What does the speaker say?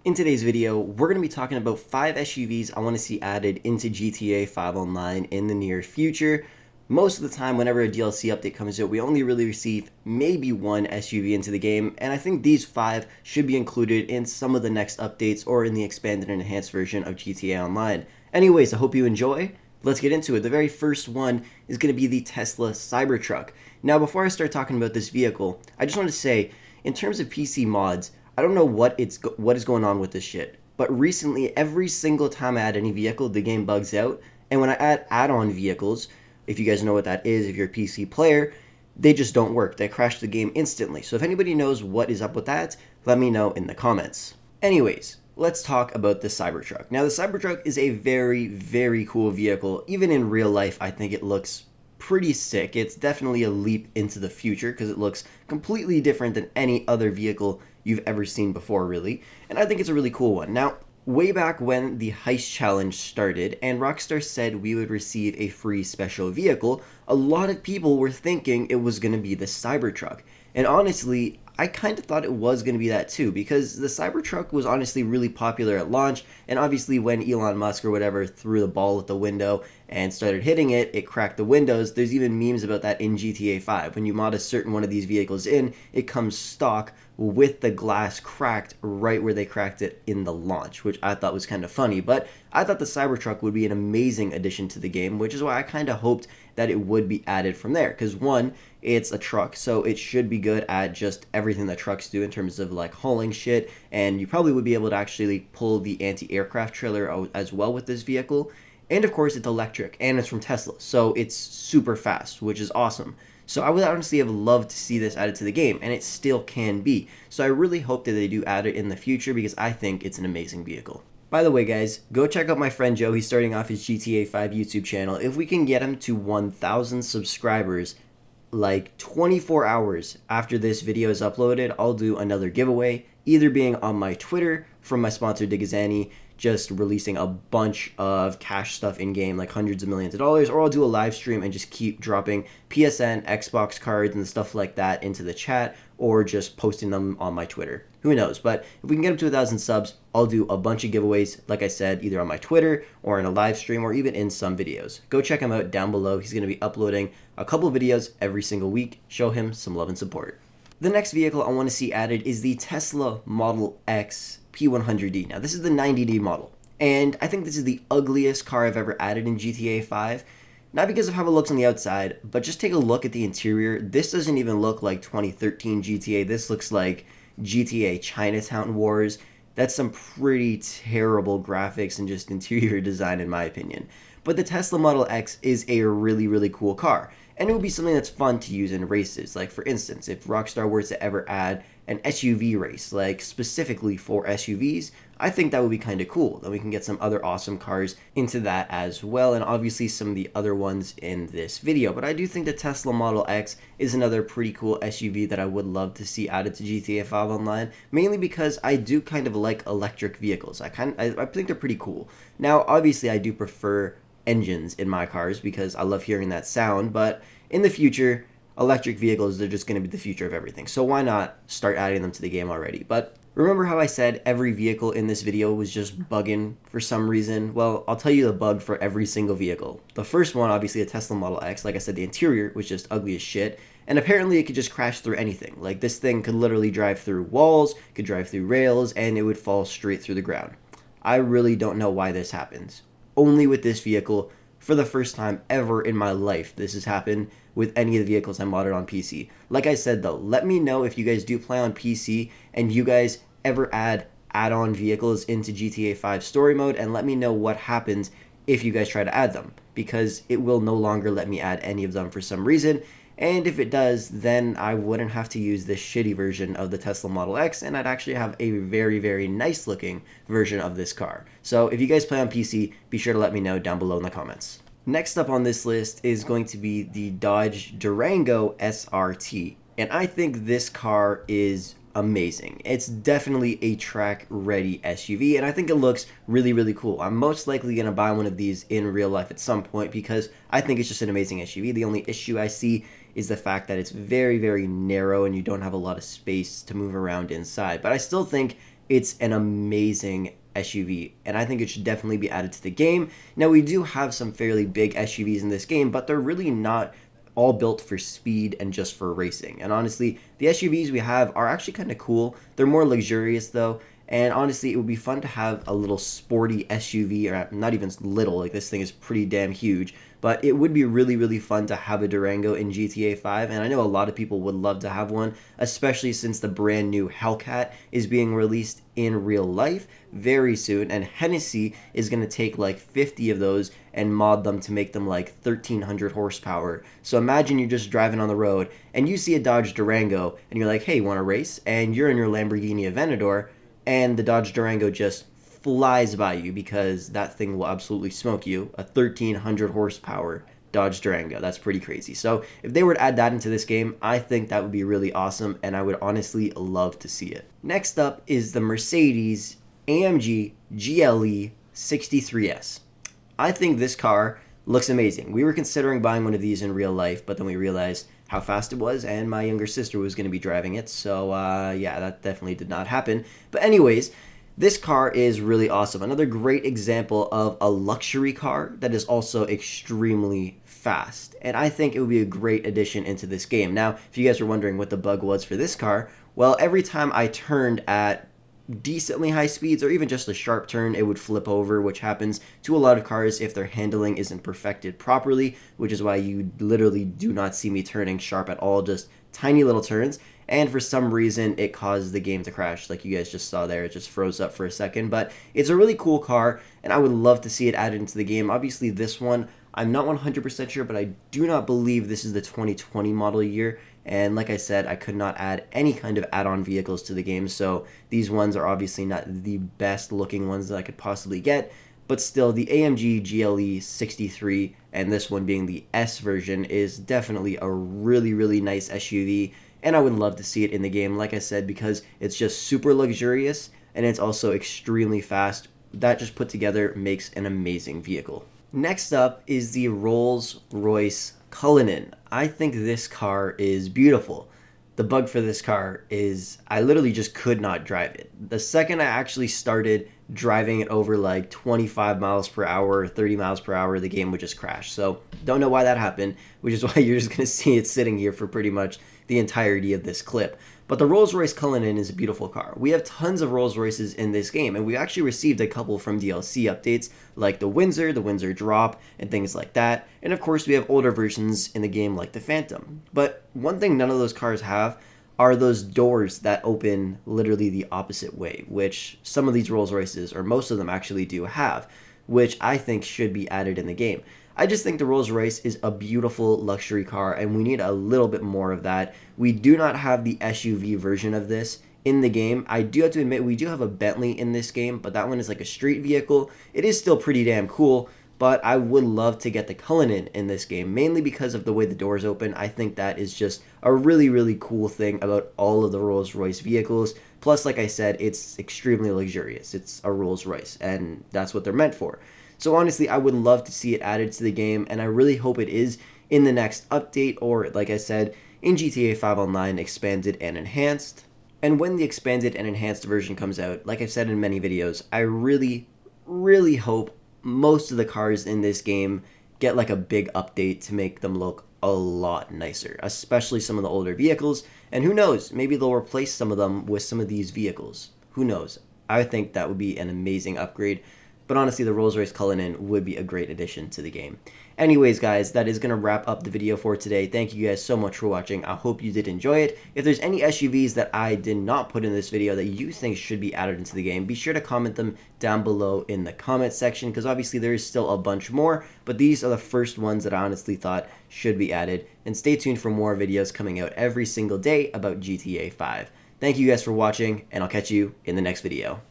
In today's video, we're going to be talking about 5 SUVs I want to see added into GTA 5 Online in the near future. Most of the time, whenever a DLC update comes out, we only really receive maybe one SUV into the game, and I think these 5 should be included in some of the next updates or in the expanded and enhanced version of GTA Online. Anyways, I hope you enjoy. Let's get into it. The very first one is going to be the Tesla Cybertruck. Now, before I start talking about this vehicle, I just want to say, in terms of PC mods, I don't know what is going on with this shit, but recently every single time I add any vehicle, the game bugs out. And when I add add-on vehicles, if you guys know what that is, if you're a PC player, they just don't work. They crash the game instantly. So if anybody knows what is up with that, let me know in the comments. Anyways, let's talk about the Cybertruck. Now, the Cybertruck is a very, very cool vehicle. Even in real life, I think it looks pretty sick. It's definitely a leap into the future because it looks completely different than any other vehicle you've ever seen before, really. And I think it's a really cool one. Now, way back when the Heist Challenge started and Rockstar said we would receive a free special vehicle, a lot of people were thinking it was going to be the Cybertruck. And honestly, I kind of thought it was going to be that too, because the Cybertruck was honestly really popular at launch, and obviously when Elon Musk or whatever threw the ball at the window and started hitting it, it cracked the windows. There's even memes about that in GTA 5. When you mod a certain one of these vehicles in, it comes stock with the glass cracked right where they cracked it in the launch, which I thought was kind of funny. But I thought the Cybertruck would be an amazing addition to the game, which is why I kind of hoped that it would be added from there. Because one, it's a truck, so it should be good at just everything that trucks do in terms of like hauling shit, and you probably would be able to actually pull the anti-aircraft trailer out as well with this vehicle. And of course, it's electric, and it's from Tesla, so it's super fast, which is awesome. So I would honestly have loved to see this added to the game, and it still can be. So I really hope that they do add it in the future because I think it's an amazing vehicle. By the way, guys, go check out my friend Joe. He's starting off his GTA 5 YouTube channel. If we can get him to 1,000 subscribers, like 24 hours after this video is uploaded, I'll do another giveaway, either being on my Twitter from my sponsor Digazani, just releasing a bunch of cash stuff in game, like hundreds of millions of dollars, or I'll do a live stream and just keep dropping PSN, Xbox cards, and stuff like that into the chat, or just posting them on my Twitter. Who knows? But if we can get him to 1,000 subs, I'll do a bunch of giveaways, like I said, either on my Twitter or in a live stream or even in some videos. Go check him out down below. He's going to be uploading a couple videos every single week. Show him some love and support. The next vehicle I want to see added is the Tesla Model X P100D. Now, this is the 90D model, and I think this is the ugliest car I've ever added in GTA 5. Not because of how it looks on the outside, but just take a look at the interior. This doesn't even look like 2013 GTA. This looks like GTA Chinatown Wars. That's some pretty terrible graphics and just interior design in my opinion. But the Tesla Model X is a really, really cool car. And it would be something that's fun to use in races. Like, for instance, if Rockstar were to ever add an SUV race, like specifically for SUVs, I think that would be kind of cool. Then we can get some other awesome cars into that as well, and obviously some of the other ones in this video. But I do think the Tesla Model X is another pretty cool SUV that I would love to see added to GTA 5 Online, mainly because I do kind of like electric vehicles. I think they're pretty cool. Now, obviously, I do prefer engines in my cars because I love hearing that sound, but in the future, electric vehicles, they're just going to be the future of everything. So why not start adding them to the game already? But remember how I said every vehicle in this video was just bugging for some reason? Well, I'll tell you the bug for every single vehicle. The first one, obviously, a Tesla Model X. Like I said, the interior was just ugly as shit. And apparently it could just crash through anything. Like, this thing could literally drive through walls, could drive through rails, and it would fall straight through the ground. I really don't know why this happens. Only with this vehicle, for the first time ever in my life, this has happened with any of the vehicles I modded on PC. Like I said though, let me know if you guys do play on PC and you guys ever add-on vehicles into GTA 5 story mode, and let me know what happens if you guys try to add them, because it will no longer let me add any of them for some reason. And if it does, then I wouldn't have to use this shitty version of the Tesla Model X, and I'd actually have a very, very nice looking version of this car. So if you guys play on PC, be sure to let me know down below in the comments. Next up on this list is going to be the Dodge Durango SRT. And I think this car is amazing. It's definitely a track-ready SUV, and I think it looks really, really cool. I'm most likely going to buy one of these in real life at some point because I think it's just an amazing SUV. The only issue I see is the fact that it's very, very narrow and you don't have a lot of space to move around inside. But I still think it's an amazing SUV, and I think it should definitely be added to the game. Now, we do have some fairly big SUVs in this game, but they're really not all built for speed and just for racing. And honestly, the SUVs we have are actually kind of cool. They're more luxurious though, and honestly, it would be fun to have a little sporty SUV, or not even little, like this thing is pretty damn huge, but it would be really, really fun to have a Durango in GTA 5, and I know a lot of people would love to have one, especially since the brand new Hellcat is being released in real life very soon, and Hennessy is going to take like 50 of those and mod them to make them like 1300 horsepower. So imagine you're just driving on the road and you see a Dodge Durango and you're like, hey, you want to race? And you're in your Lamborghini Aventador and the Dodge Durango just flies by you because that thing will absolutely smoke you. A 1300 horsepower Dodge Durango. That's pretty crazy. So if they were to add that into this game, I think that would be really awesome, and I would honestly love to see it. Next up is the Mercedes AMG GLE 63S. I think this car looks amazing. We were considering buying one of these in real life, but then we realized how fast it was, and my younger sister was going to be driving it, so yeah, that definitely did not happen. But anyways, this car is really awesome. Another great example of a luxury car that is also extremely fast, and I think it would be a great addition into this game. Now, if you guys were wondering what the bug was for this car, well, every time I turned at decently high speeds or even just a sharp turn, it would flip over, which happens to a lot of cars if their handling isn't perfected properly, which is why you literally do not see me turning sharp at all, just tiny little turns. And for some reason it caused the game to crash, like you guys just saw there. It just froze up for a second, but it's a really cool car and I would love to see it added into the game. Obviously this one I'm not 100% sure, but I do not believe this is the 2020 model year. And like I said, I could not add any kind of add-on vehicles to the game, so these ones are obviously not the best looking ones that I could possibly get. But still, the AMG GLE 63 and this one being the S version is definitely a really, really nice SUV. And I would love to see it in the game, like I said, because it's just super luxurious and it's also extremely fast. That just put together makes an amazing vehicle. Next up is the Rolls-Royce Cullinan. I think this car is beautiful. The bug for this car is I literally just could not drive it. The second I actually started driving it over like 25 miles per hour, 30 miles per hour, the game would just crash. So don't know why that happened, which is why you're just going to see it sitting here for pretty much the entirety of this clip. But the Rolls-Royce Cullinan is a beautiful car. We have tons of Rolls-Royces in this game, and we actually received a couple from DLC updates, like the Windsor Drop, and things like that. And of course, we have older versions in the game like the Phantom. But one thing none of those cars have are those doors that open literally the opposite way, which some of these Rolls-Royces, or most of them actually do have, which I think should be added in the game. I just think the Rolls-Royce is a beautiful luxury car, and we need a little bit more of that. We do not have the SUV version of this in the game. I do have to admit, we do have a Bentley in this game, but that one is like a street vehicle. It is still pretty damn cool, but I would love to get the Cullinan in this game, mainly because of the way the doors open. I think that is just a really, really cool thing about all of the Rolls-Royce vehicles. Plus, like I said, it's extremely luxurious. It's a Rolls-Royce, and that's what they're meant for. So honestly, I would love to see it added to the game, and I really hope it is in the next update, or like I said, in GTA 5 Online expanded and enhanced. And when the expanded and enhanced version comes out, like I've said in many videos, I really, really hope most of the cars in this game get like a big update to make them look a lot nicer, especially some of the older vehicles. And who knows, maybe they'll replace some of them with some of these vehicles. Who knows? I think that would be an amazing upgrade. But honestly, the Rolls-Royce Cullinan would be a great addition to the game. Anyways, guys, that is going to wrap up the video for today. Thank you guys so much for watching. I hope you did enjoy it. If there's any SUVs that I did not put in this video that you think should be added into the game, be sure to comment them down below in the comment section, because obviously there is still a bunch more, but these are the first ones that I honestly thought should be added. And stay tuned for more videos coming out every single day about GTA 5. Thank you guys for watching, and I'll catch you in the next video.